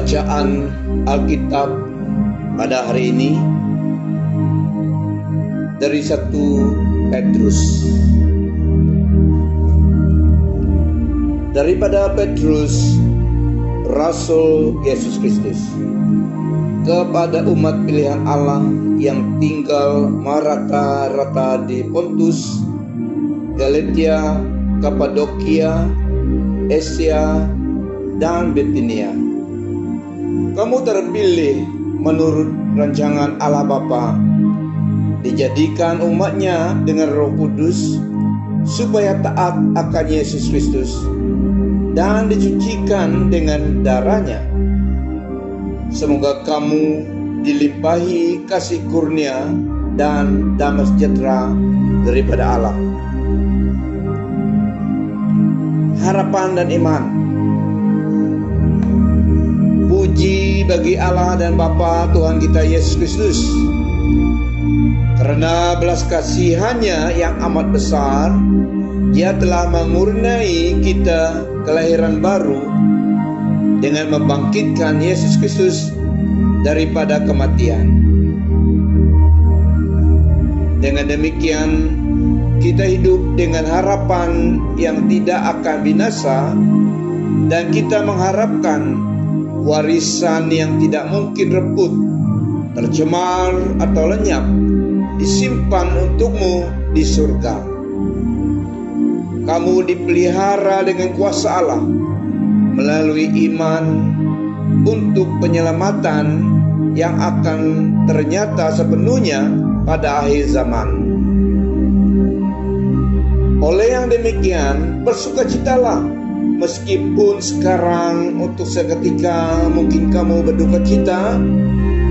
Bacaan Alkitab pada hari ini dari 1 Petrus. Daripada Petrus, Rasul Yesus Kristus, kepada umat pilihan Allah yang tinggal merata-rata di Pontus, Galatia, Kapadokia, Asia, dan Bitinia. Kamu terpilih menurut rancangan Allah Bapa, dijadikan umatnya dengan Roh Kudus, supaya taat akan Yesus Kristus dan dicucikan dengan darahnya. Semoga kamu dilimpahi kasih kurnia dan damai sejahtera daripada Allah. Harapan dan iman. Puji bagi Allah dan Bapa Tuhan kita Yesus Kristus, karena belas kasihan-Nya yang amat besar, Dia telah mengurniai kita kelahiran baru dengan membangkitkan Yesus Kristus daripada kematian. Dengan demikian, kita hidup dengan harapan yang tidak akan binasa, dan kita mengharapkan warisan yang tidak mungkin reput, tercemar atau lenyap, disimpan untukmu di surga. Kamu dipelihara dengan kuasa Allah melalui iman untuk penyelamatan yang akan ternyata sepenuhnya pada akhir zaman. Oleh yang demikian, bersukacitalah, meskipun sekarang untuk seketika mungkin kamu berduka cita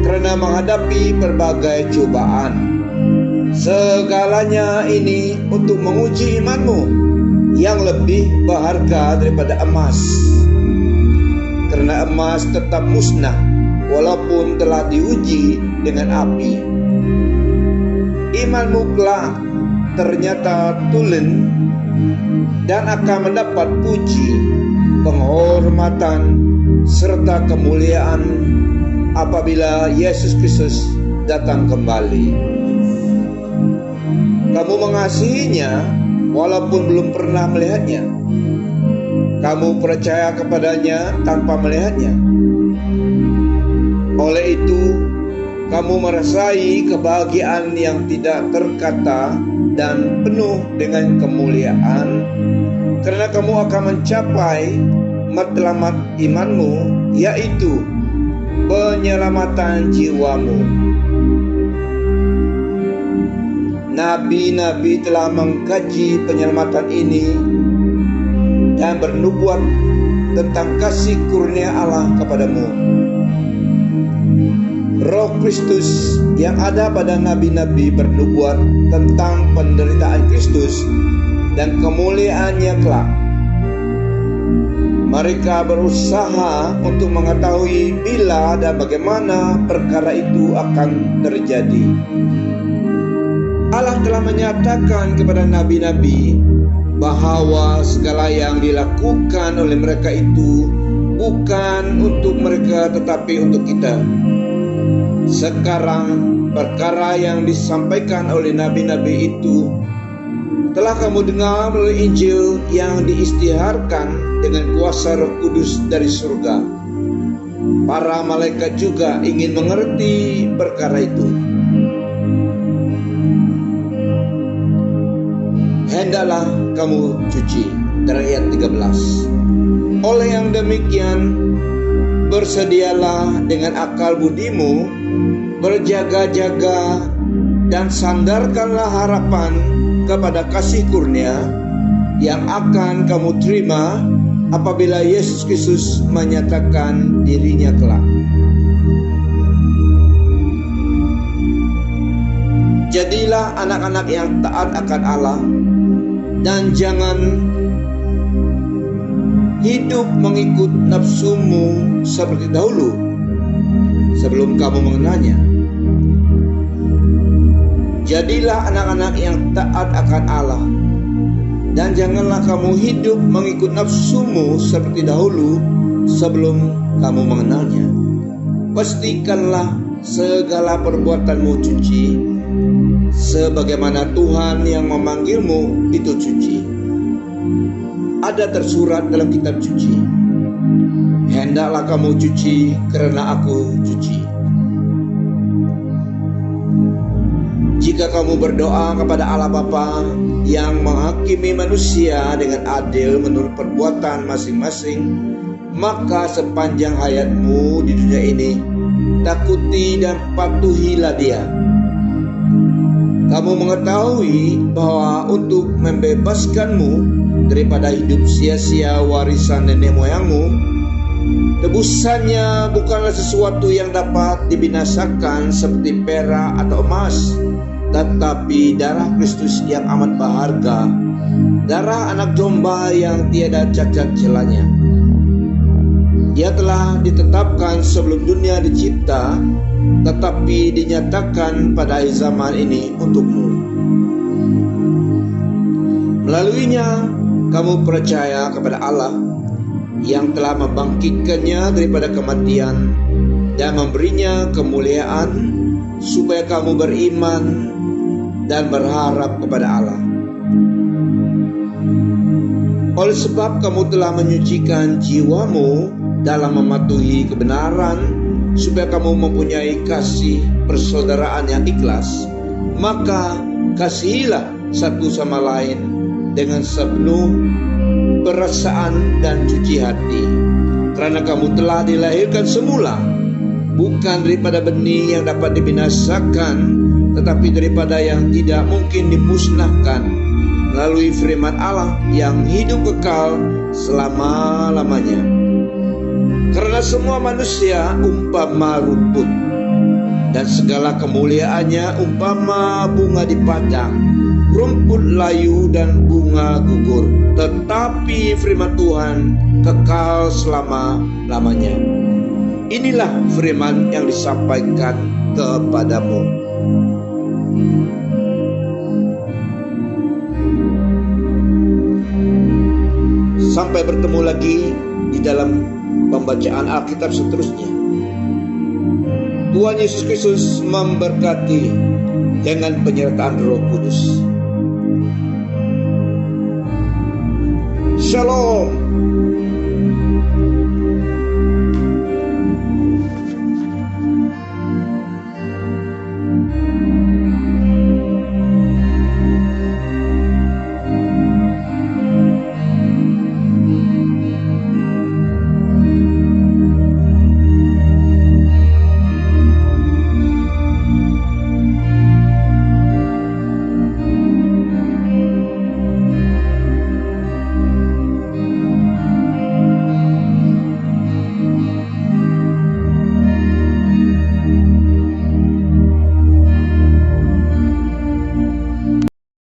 karena menghadapi berbagai cobaan. Segalanya ini untuk menguji imanmu yang lebih berharga daripada emas, karena emas tetap musnah walaupun telah diuji dengan api. Imanmu kelak ternyata tulen dan akan mendapat puji, penghormatan, serta kemuliaan apabila Yesus Kristus datang kembali. Kamu mengasihinya walaupun belum pernah melihatnya. Kamu percaya kepadanya tanpa melihatnya. Oleh itu, kamu merasai kebahagiaan yang tidak terkata dan penuh dengan kemuliaan, karena kamu akan mencapai matlamat imanmu, yaitu penyelamatan jiwamu. Nabi-nabi telah mengkaji penyelamatan ini dan bernubuat tentang kasih kurnia Allah kepadamu. Roh Kristus yang ada pada nabi-nabi bernubuat tentang penderitaan Kristus dan kemuliaannya kelak. Mereka berusaha untuk mengetahui bila dan bagaimana perkara itu akan terjadi. Allah telah menyatakan kepada nabi-nabi bahwa segala yang dilakukan oleh mereka itu bukan untuk mereka tetapi untuk kita. Sekarang perkara yang disampaikan oleh nabi-nabi itu telah kamu dengar melalui Injil yang diisytiharkan dengan kuasa Roh Kudus dari surga. Para malaikat juga ingin mengerti perkara itu. Hendaklah kamu cuci, dari ayat 13. Oleh yang demikian, bersedialah dengan akal budimu, berjaga-jaga, dan sandarkanlah harapan kepada kasih kurnia yang akan kamu terima apabila Yesus Kristus menyatakan dirinya kelak. Jadilah anak-anak yang taat akan Allah, dan jangan hidup mengikut nafsumu seperti dahulu sebelum kamu mengenalnya. Jadilah anak-anak yang taat akan Allah, dan janganlah kamu hidup mengikut nafsumu seperti dahulu sebelum kamu mengenalnya. Pastikanlah segala perbuatanmu suci, sebagaimana Tuhan yang memanggilmu itu suci. Ada tersurat dalam kitab suci, hendaklah kamu suci karena aku suci. Jika kamu berdoa kepada Allah Bapa yang menghakimi manusia dengan adil menurut perbuatan masing-masing, maka sepanjang hayatmu di dunia ini, takuti dan patuhilah Dia. Kamu mengetahui bahwa untuk membebaskanmu daripada hidup sia-sia warisan nenek moyangmu, tebusannya bukanlah sesuatu yang dapat dibinasakan seperti perak atau emas, tetapi darah Kristus yang amat berharga, darah anak domba yang tiada cacat celanya. Ia telah ditetapkan sebelum dunia dicipta, tetapi dinyatakan pada akhir zaman ini untukmu. Melaluinya kamu percaya kepada Allah yang telah membangkitkannya daripada kematian dan memberinya kemuliaan, supaya kamu beriman dan berharap kepada Allah. Oleh sebab kamu telah menyucikan jiwamu dalam mematuhi kebenaran, supaya kamu mempunyai kasih persaudaraan yang ikhlas, maka kasihilah satu sama lain dengan sepenuh perasaan dan suci hati, karena kamu telah dilahirkan semula, bukan daripada benih yang dapat dibinasakan, tetapi daripada yang tidak mungkin dimusnahkan, melalui firman Allah yang hidup kekal selama-lamanya. Karena semua manusia umpama rumput, dan segala kemuliaannya umpama bunga di padang, rumput layu dan bunga gugur, tetapi firman Tuhan kekal selama-lamanya. Inilah firman yang disampaikan kepadamu. Sampai bertemu lagi di dalam pembacaan Alkitab seterusnya. Tuhan Yesus Kristus memberkati dengan penyertaan Roh Kudus. Shalom.